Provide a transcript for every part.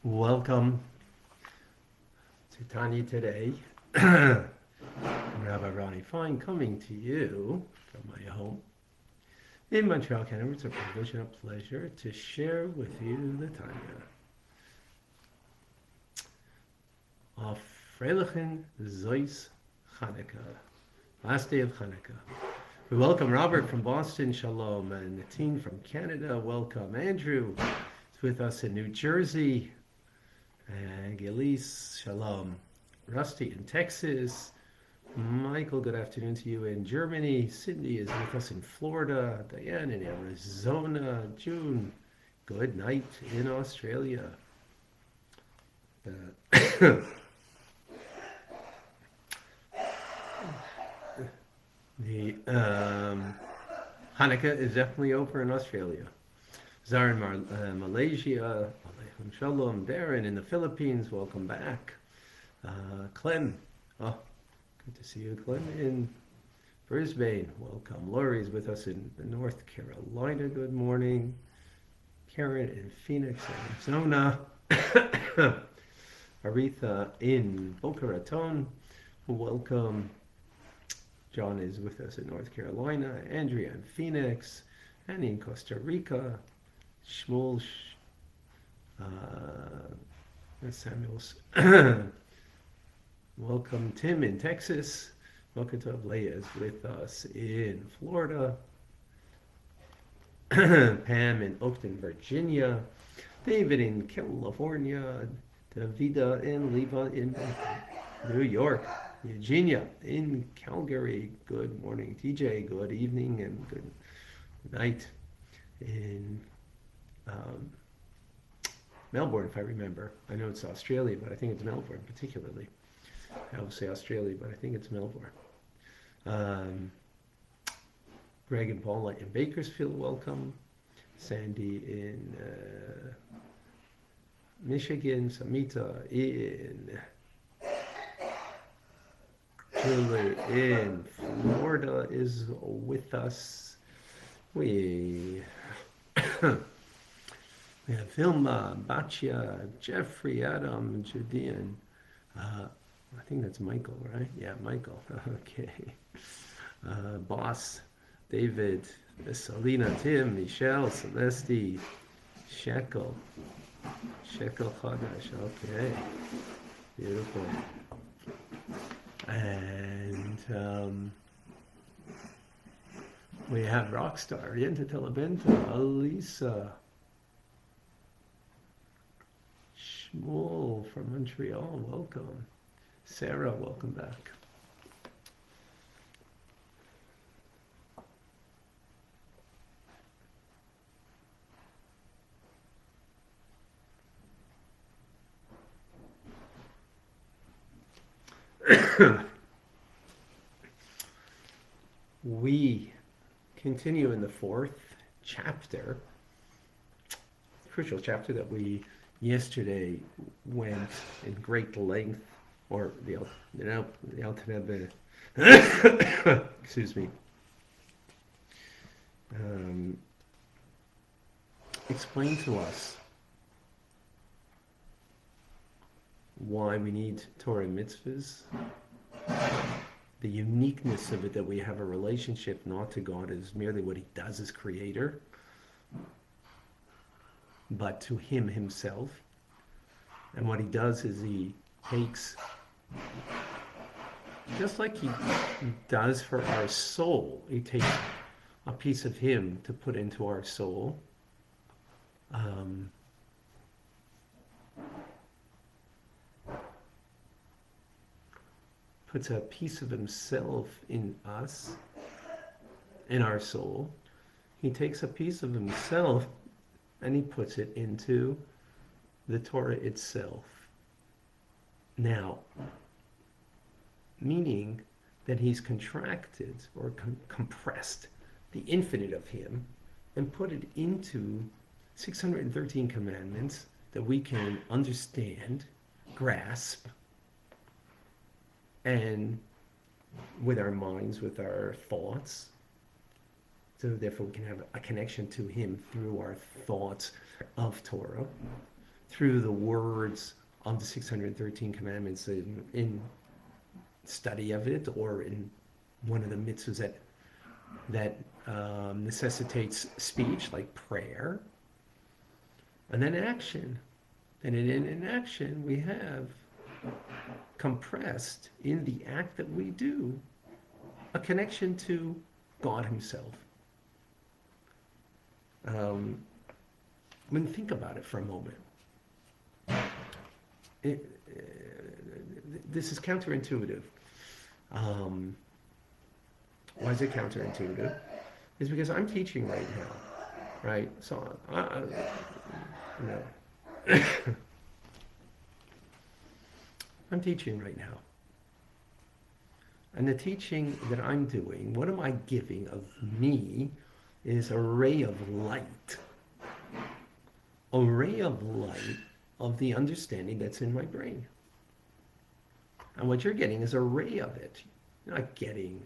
Welcome to Tanya today. Rabbi Ronnie Fine coming to you from my home in Montreal, Canada. It's a privilege and a pleasure to share with you the Tanya of Freilichen Zeus Chanukah, last day of Chanukah. We welcome Robert from Boston, Shalom, and Natine from Canada. Welcome. Andrew is with us in New Jersey. And Elise, Shalom. Rusty in Texas. Michael, good afternoon to you in Germany. Cindy is with us in Florida. Diane in Arizona. June, good night in Australia. The Hanukkah is definitely over in Australia. Zar in Malaysia. Shalom. Darren in the Philippines. Welcome back. Clem. Oh, good to see you, Clem, in Brisbane. Welcome. Lori's with us in North Carolina. Good morning. Karen in Phoenix, Arizona. Aretha in Boca Raton. Welcome. John is with us in North Carolina. Andrea in Phoenix. Annie in Costa Rica. Shmuel. Samuels. Welcome. Tim in Texas. Welcome to Leah is with us in Florida. Pam in Oakton, Virginia. David in California. Davida and Leva in New York. Eugenia in Calgary. Good morning. TJ, good evening and good night in Melbourne, if I remember. I know it's Australia, but I think it's Melbourne particularly. I will say Australia, but I think it's Melbourne. Greg and Paula in Bakersfield, welcome. Sandy in Michigan. Samita in Julie in Florida is with us. We have Vilma, Batya, Jeffrey, Adam, Judean. I think that's Michael, right? Yeah, Michael. Okay. Boss, David, Selena, Tim, Michelle, Celeste, Shekel Chadash. Okay. Beautiful. And we have Rockstar, Yenta Telebenta, Alisa, Shmuel from Montreal, welcome. Sarah, welcome back. We continue in the fourth chapter, crucial chapter that we yesterday went in great length, or the Alter Rebbe, excuse me, explained to us why we need Torah and mitzvahs, the uniqueness of it, that we have a relationship not to God as merely what he does as creator, but to him himself. And what he does is he takes, just like he does for our soul, he takes a piece of him to put into our soul. Puts a piece of himself in us, in our soul. He takes a piece of himself and he puts it into the Torah itself. Now, meaning that he's contracted or compressed the infinite of him and put it into 613 commandments that we can understand, grasp, and with our minds, with our thoughts. So therefore we can have a connection to him through our thoughts of Torah. through the words of the 613 commandments in study of it, or in one of the mitzvahs that necessitates speech, like prayer, and then action. And in action, we have compressed in the act that we do a connection to God Himself. When you think about it for a moment, this is counterintuitive. Why is it counterintuitive? It's because I'm teaching right now, right? So, I'm teaching right now. And the teaching that I'm doing, what am I giving of me, is a ray of light. A ray of light of the understanding that's in my brain. And what you're getting is a ray of it. You're not getting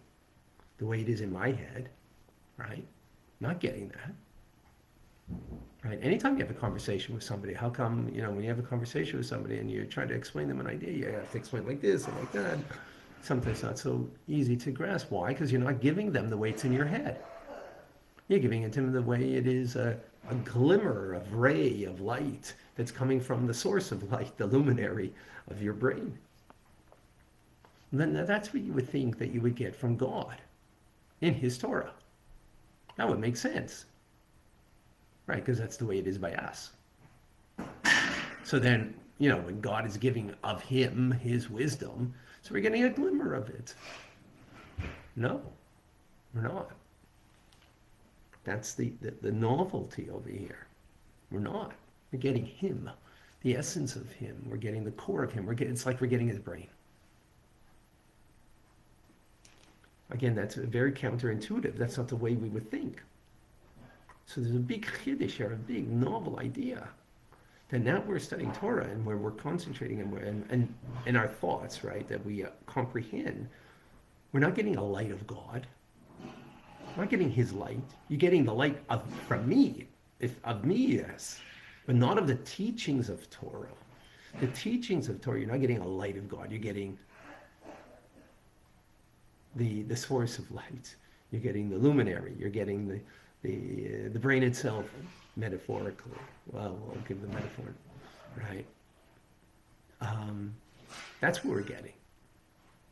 the way it is in my head, right? Not getting that. Right? Anytime you have a conversation with somebody, how come, when you have a conversation with somebody and you're trying to explain them an idea, you have to explain like this and like that. Sometimes not so easy to grasp. Why? Because you're not giving them the way it's in your head. You're giving it to them the way it is, a glimmer of ray of light that's coming from the source of light, the luminary of your brain. And then that's what you would think that you would get from God in His Torah. That would make sense. Right, because that's the way it is by us. So then, when God is giving of Him His wisdom, so we're getting a glimmer of it. No, we're not. That's the novelty over here. We're not. We're getting Him, the essence of Him. We're getting the core of Him. It's like we're getting His brain. Again, that's very counterintuitive. That's not the way we would think. So there's a big chiddush here, a big novel idea. That now we're studying Torah and where we're concentrating and in our thoughts, right, that we comprehend. We're not getting a light of God. We're not getting His light. You're getting the light from me, of me, yes, but not of the teachings of Torah. The teachings of Torah, you're not getting a light of God. You're getting the source of light. You're getting the luminary. You're getting the brain itself, metaphorically. Well, we'll give the metaphor, right? That's what we're getting.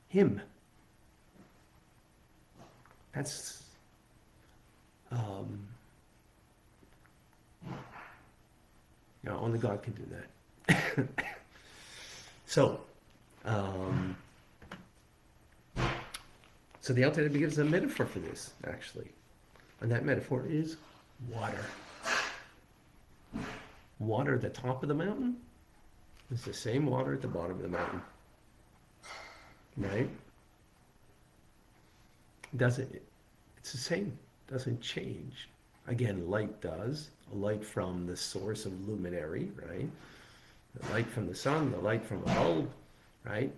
Him. That's only God can do that. So the Alter Rebbe gives a metaphor for this, actually. And that metaphor is water. Water at the top of the mountain is the same water at the bottom of the mountain. Right? It's the same. Doesn't change. Again, light does. A light from the source of luminary, right? The light from the sun, the light from a bulb, right?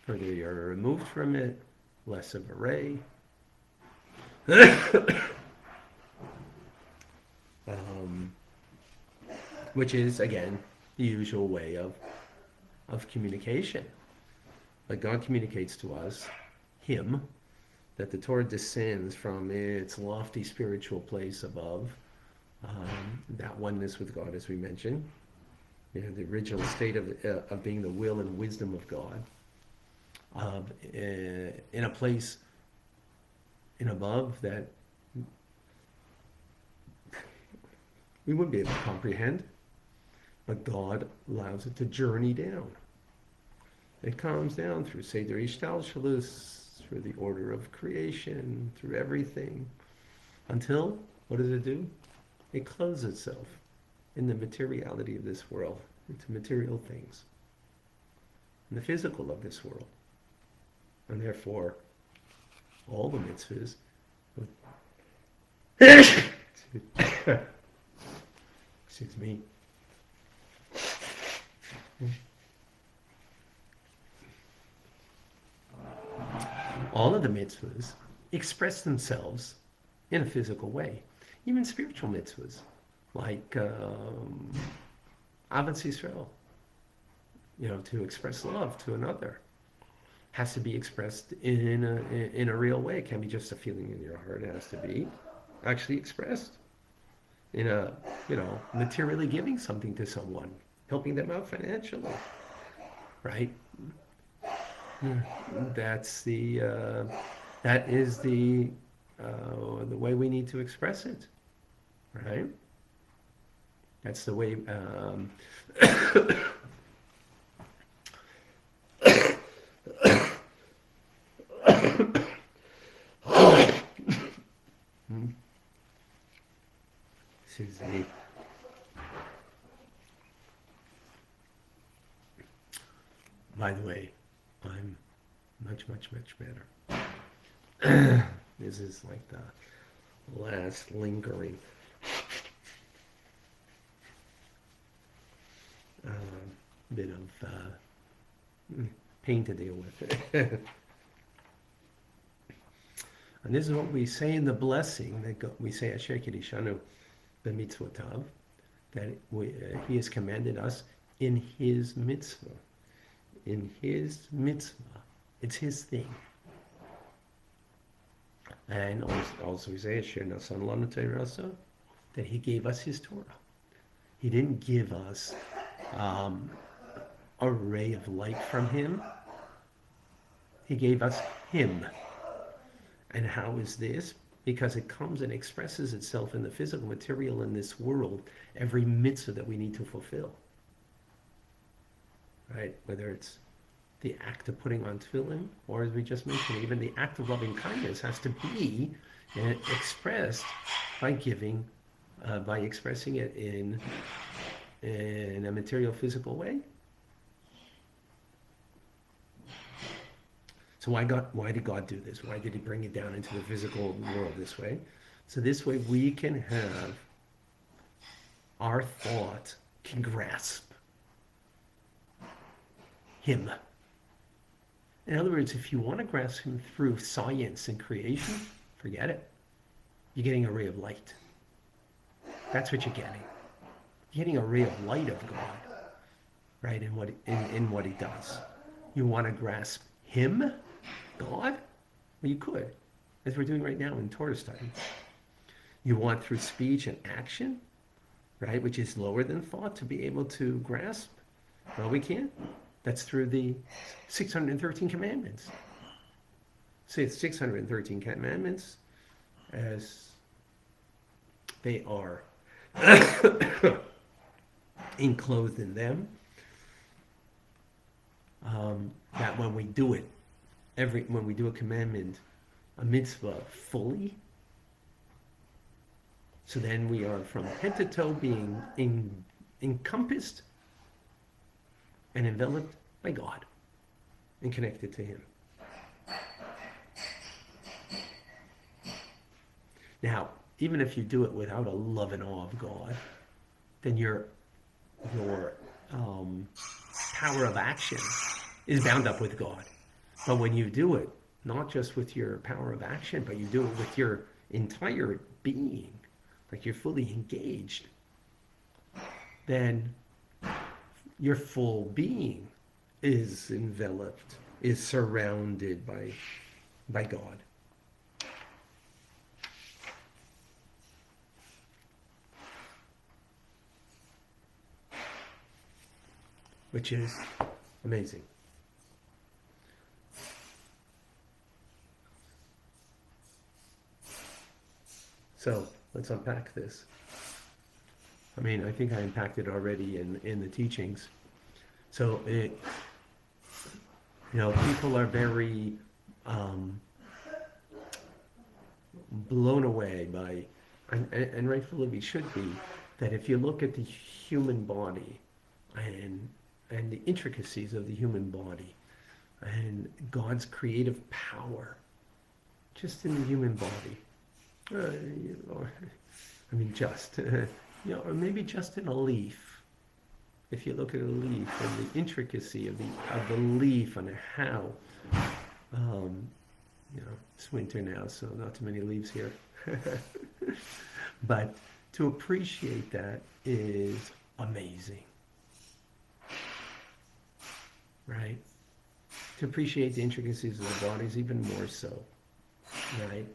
Further you're removed from it, less of a ray. Which is, again, the usual way of communication. Like God communicates to us, Him, that the Torah descends from its lofty spiritual place above, that oneness with God, as we mentioned, the original state of being the will and wisdom of God, in a place in above that we wouldn't be able to comprehend, but God allows it to journey down. It comes down through Seder Ishtalshelus, through the order of creation, through everything, until, what does it do? It clothes itself in the materiality of this world, into material things, in the physical of this world. And therefore, all the mitzvahs, excuse me, all of the mitzvahs express themselves in a physical way. Even spiritual mitzvahs, like Ahavas Yisrael, to express love to another, has to be expressed in a real way. It can't be just a feeling in your heart. It has to be actually expressed in a, materially giving something to someone, helping them out financially, right? That's that is the way we need to express it, right? That's the way. Excuse me. By the way, I'm much, much, much better. This is like the last lingering bit of pain to deal with. And this is what we say in the blessing that we say Asher Kiddushanu b'mitzvotav, that He has commanded us in His mitzvah. In His mitzvah. It's His thing. And also we say Asher nasan lanu Torah, that He gave us His Torah. He didn't give us a ray of light from Him. He gave us Him. And how is this? Because it comes and expresses itself in the physical material in this world, every mitzvah that we need to fulfill. Right? Whether it's the act of putting on tefillin, or as we just mentioned, even the act of loving kindness has to be expressed by giving, by expressing it in a material, physical way. So why did God do this? Why did He bring it down into the physical world this way? So this way we can have our thought can grasp Him. In other words, if you want to grasp Him through science and creation, forget it. You're getting a ray of light. That's what you're getting. You're getting a ray of light of God, right? In what He does. You want to grasp Him, God? Well, you could, as we're doing right now in Torah study. You want through speech and action, right, which is lower than thought, to be able to grasp? Well, we can. That's through the 613 commandments. Say it's 613 commandments as they are enclosed in them. That when we do it, when we do a commandment, a mitzvah fully, so then we are from head to toe being encompassed and enveloped by God and connected to Him. Now, even if you do it without a love and awe of God, then your power of action is bound up with God. But when you do it, not just with your power of action, but you do it with your entire being, like you're fully engaged, then your full being is enveloped, is surrounded by God. Which is amazing. So let's unpack this. I mean, I think I unpacked it already in the teachings. So people are very blown away by, and rightfully we should be, that if you look at the human body and the intricacies of the human body and God's creative power just in the human body, or maybe just in a leaf. If you look at a leaf and the intricacy of the leaf and how, it's winter now, so not too many leaves here. But to appreciate that is amazing. right? To appreciate the intricacies of the bodies even more so, right?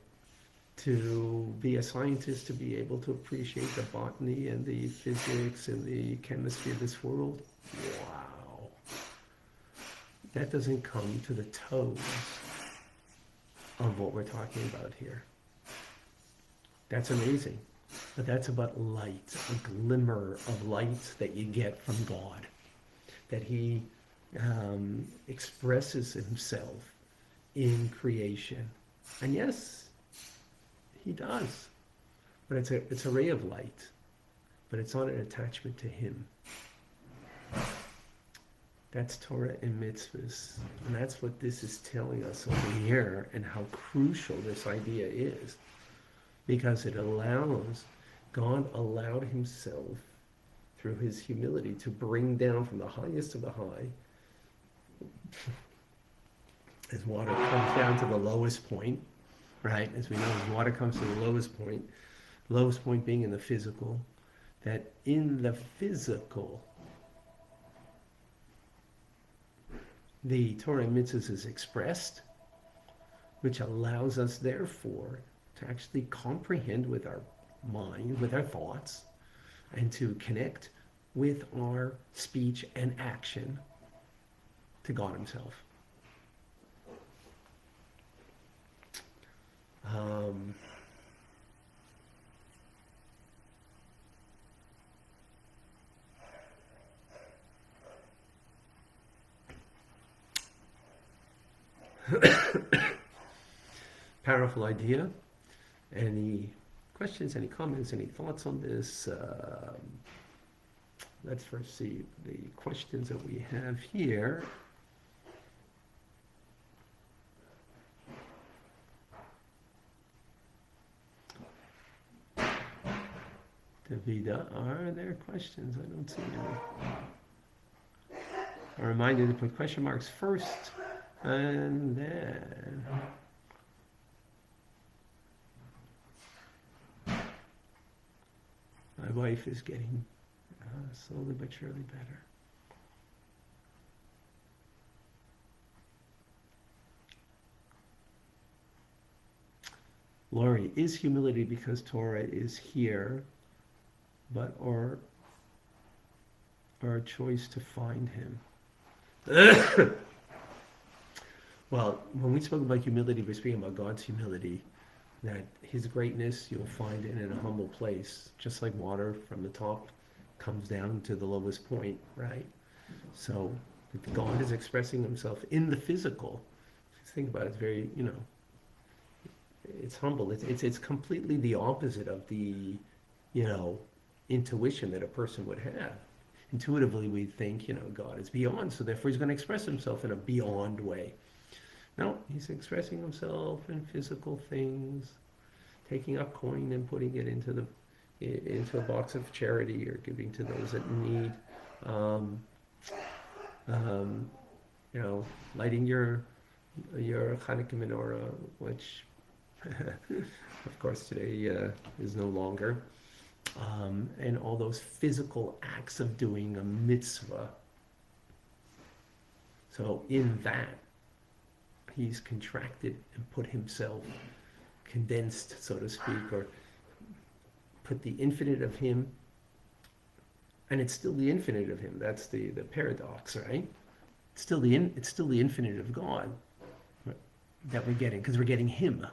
To be a scientist, to be able to appreciate the botany and the physics and the chemistry of this world. Wow. That doesn't come to the toes of what we're talking about here. That's amazing. But that's about light, a glimmer of light that you get from God. That he expresses himself in creation. And yes, he does. But it's a ray of light. But it's not an attachment to him. That's Torah and mitzvahs. And that's what this is telling us over here, and how crucial this idea is. Because it allows, God allowed himself, through his humility, to bring down from the highest of the high, as water comes down to the lowest point, right? As we know, as water comes to the lowest point being in the physical, that in the physical, the Torah and mitzvahs is expressed, which allows us, therefore, to actually comprehend with our mind, with our thoughts, and to connect with our speech and action to God himself. Powerful idea. Any questions, any comments, any thoughts on this? Let's first see the questions that we have here. Davida, are there questions? I don't see any. I'm reminded to put question marks first, and then my wife is getting slowly but surely better. Lori, is humility because Torah is here, but our choice to find him? Well, when we spoke about humility, we're speaking about God's humility, that his greatness you'll find in a humble place, just like water from the top comes down to the lowest point, right? So if God is expressing himself in the physical, think about it, it's very, it's humble. It's completely the opposite of the, intuition that a person would have. Intuitively, we think, God is beyond, so therefore he's going to express himself in a beyond way. No, he's expressing himself in physical things, taking a coin and putting it into a box of charity, or giving to those that need. Lighting your Hanukkah menorah, which, of course, today is no longer. And all those physical acts of doing a mitzvah. So in that, he's contracted and put himself, condensed, so to speak, or put the infinite of him, and it's still the infinite of him. That's the paradox, right? It's still the infinite of God that we're getting, because we're getting him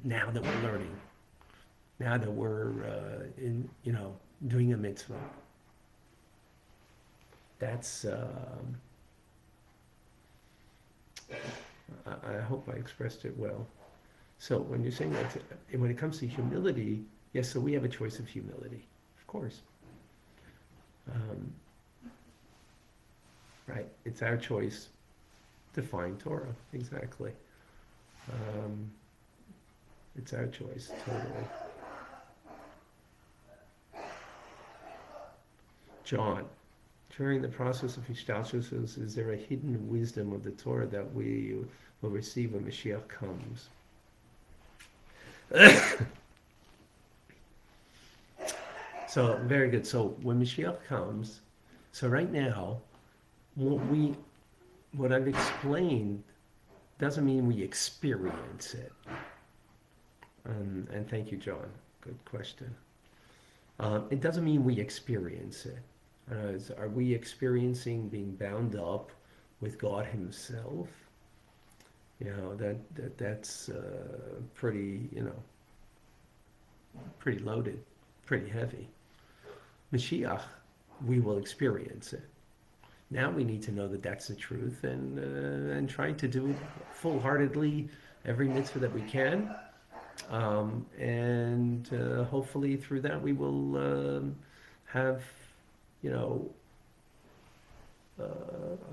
now that we're learning, now that we're doing a mitzvah. That's I hope I expressed it well. So when you're saying that, when it comes to humility, yes, so we have a choice of humility, of course. Right, it's our choice to find Torah, exactly. It's our choice, totally. John, during the process of Hishtalshelus, is there a hidden wisdom of the Torah that we will receive when Mashiach comes? So, very good. So, when Mashiach comes, so right now, what we what I've explained doesn't mean we experience it. And thank you, John. Good question. It doesn't mean we experience it. Are we experiencing being bound up with God Himself? That's pretty, pretty loaded, pretty heavy. Mashiach, we will experience it. Now we need to know that that's the truth, and try to do it full-heartedly every mitzvah that we can, and hopefully through that we will have, you know,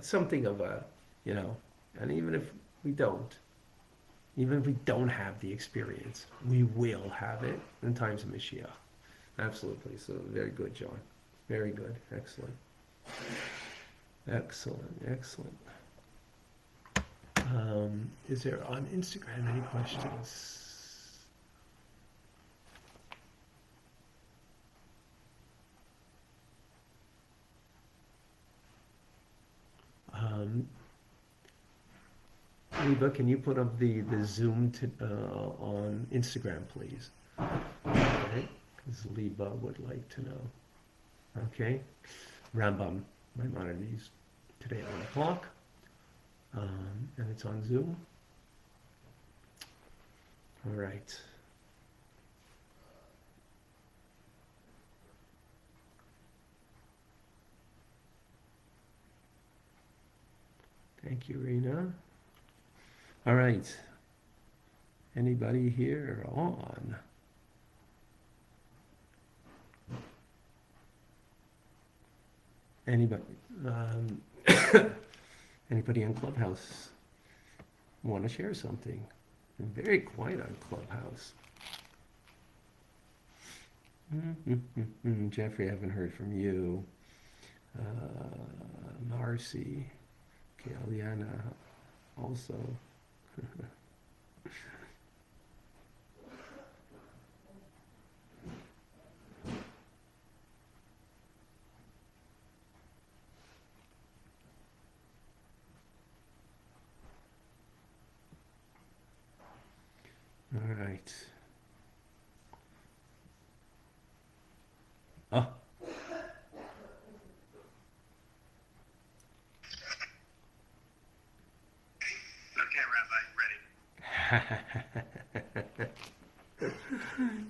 something of a, and even if we don't, have the experience, we will have it in times of Mashiach. Absolutely. So very good, John. Very good. Excellent. Excellent. Is there on Instagram any questions? Reba, can you put up the Zoom on Instagram, please? Okay, because Liba would like to know. Okay, Rambam, Maimonides, today at 1 o'clock, and it's on Zoom. All right. Thank you, Rena. All right. Anybody here on? Anybody? Anybody on Clubhouse want to share something? I'm very quiet on Clubhouse. Jeffrey, I haven't heard from you. Marcy, Kaliana, also. All right. Oh.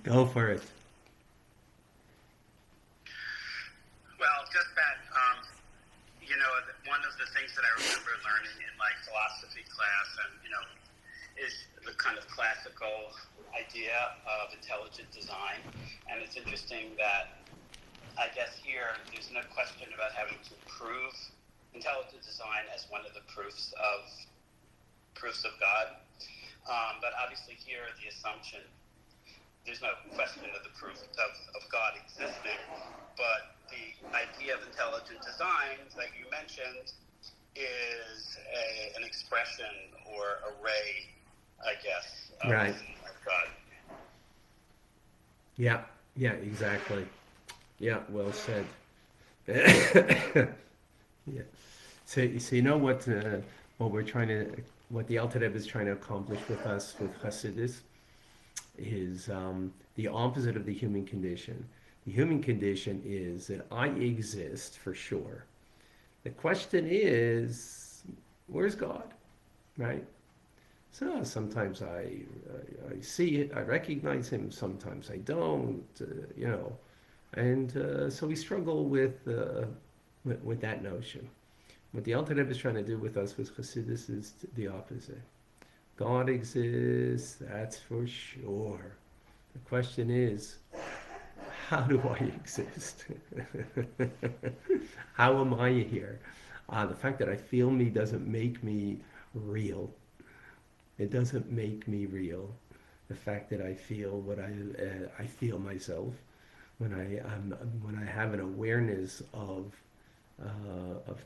Go for it. Well, just that, one of the things that I remember learning in my philosophy class, and, is the kind of classical idea of intelligent design. And it's interesting that I guess here there's no question about having to prove intelligent design as one of the proofs of God. But obviously here the assumption, there's no question of the proof of God existing, but the idea of intelligent design that you mentioned is an expression or array, I guess, of God. Yeah, exactly. Yeah, well said. Yeah. So you know what we're trying to, what the Alter Rebbe is trying to accomplish with us with Hasidus is the opposite of the human condition. The human condition is that I exist for sure. The question is, where's God, right? So sometimes I see it, I recognize Him. Sometimes I don't, and so we struggle with that notion. What the Alter Rebbe is trying to do with us with Hasidus is the opposite. God exists, that's for sure. The question is, how do I exist? How am I here? The fact that I feel me doesn't make me real. It doesn't make me real. The fact that I feel what I feel myself, when I have an awareness of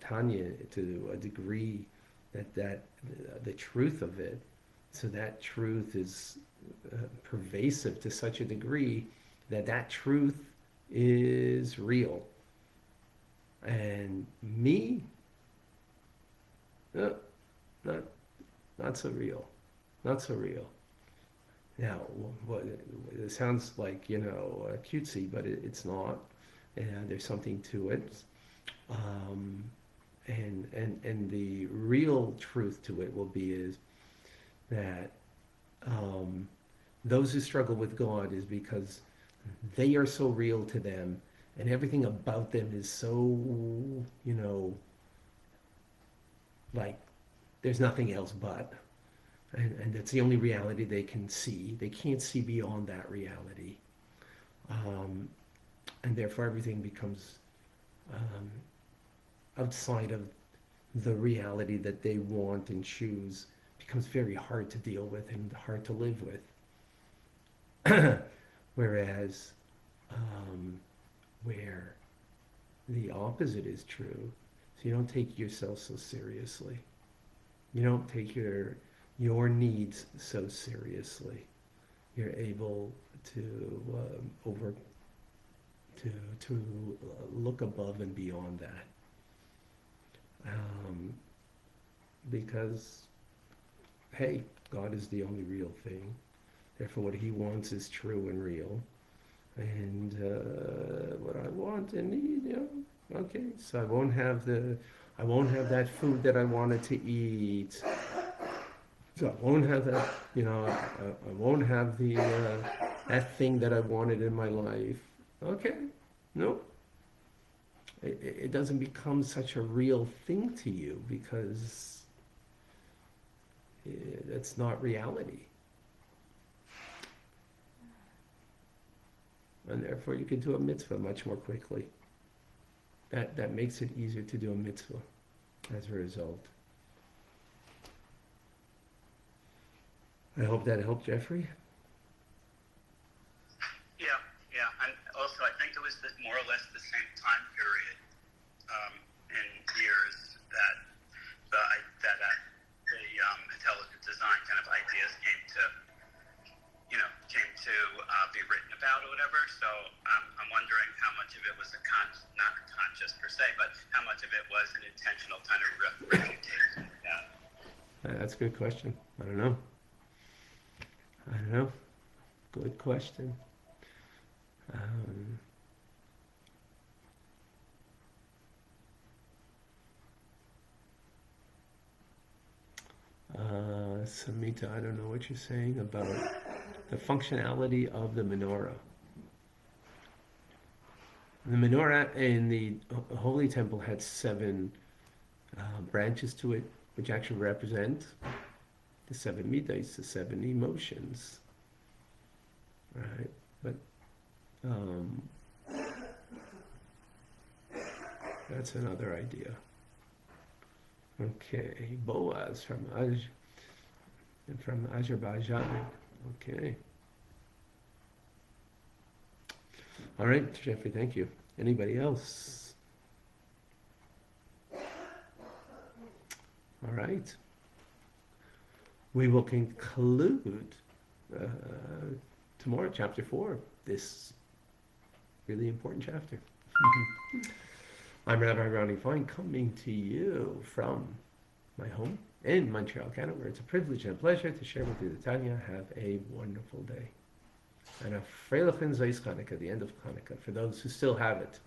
Tanya to a degree that the truth of it, so that truth is pervasive to such a degree that truth is real. And me, not not so real, not so real. Now, what it sounds like, cutesy, but it's not, and there's something to it. Um, and the real truth to it will be is that um, those who struggle with God is because they are so real to them, and everything about them is so, you know, like there's nothing else but. And that's the only reality they can see. They can't see beyond that reality. Um, and therefore, everything becomes um, outside of the reality that they want and choose, becomes very hard to deal with and hard to live with. Whereas, um, where the opposite is true, so you don't take yourself so seriously. You don't take your needs so seriously. You're able to over to look above and beyond that, um, because hey, God is the only real thing. Therefore, what He wants is true and real, and what I want and need, okay. So I won't have that food that I wanted to eat. So I won't have that, I won't have that thing that I wanted in my life. Okay, no, it doesn't become such a real thing to you because it's not reality. And therefore you can do a mitzvah much more quickly. That makes it easier to do a mitzvah as a result. I hope that helped, Jeffrey. Yeah. And also, I think it was more or less the same time period in years that the intelligent design kind of ideas came to be written about or whatever. So I'm wondering how much of it was not conscious per se, but how much of it was an intentional kind of refutation. That's a good question. I don't know. Good question. Samita, I don't know what you're saying about the functionality of the menorah. The menorah in the Holy Temple had 7 branches to it, which actually represent the 7 midas, the 7 emotions, right? But that's another idea. Okay, Boaz from Azerbaijan. Okay. All right, Jeffrey, thank you. Anybody else? All right. We will conclude tomorrow, chapter 4, this really important chapter. I'm Rabbi Ronnie Fine, coming to you from my home in Montreal, Canada, where it's a privilege and a pleasure to share with you the Tanya. Have a wonderful day. And a Freilichen Zeis Chanukah, the end of Hanukkah, for those who still have it.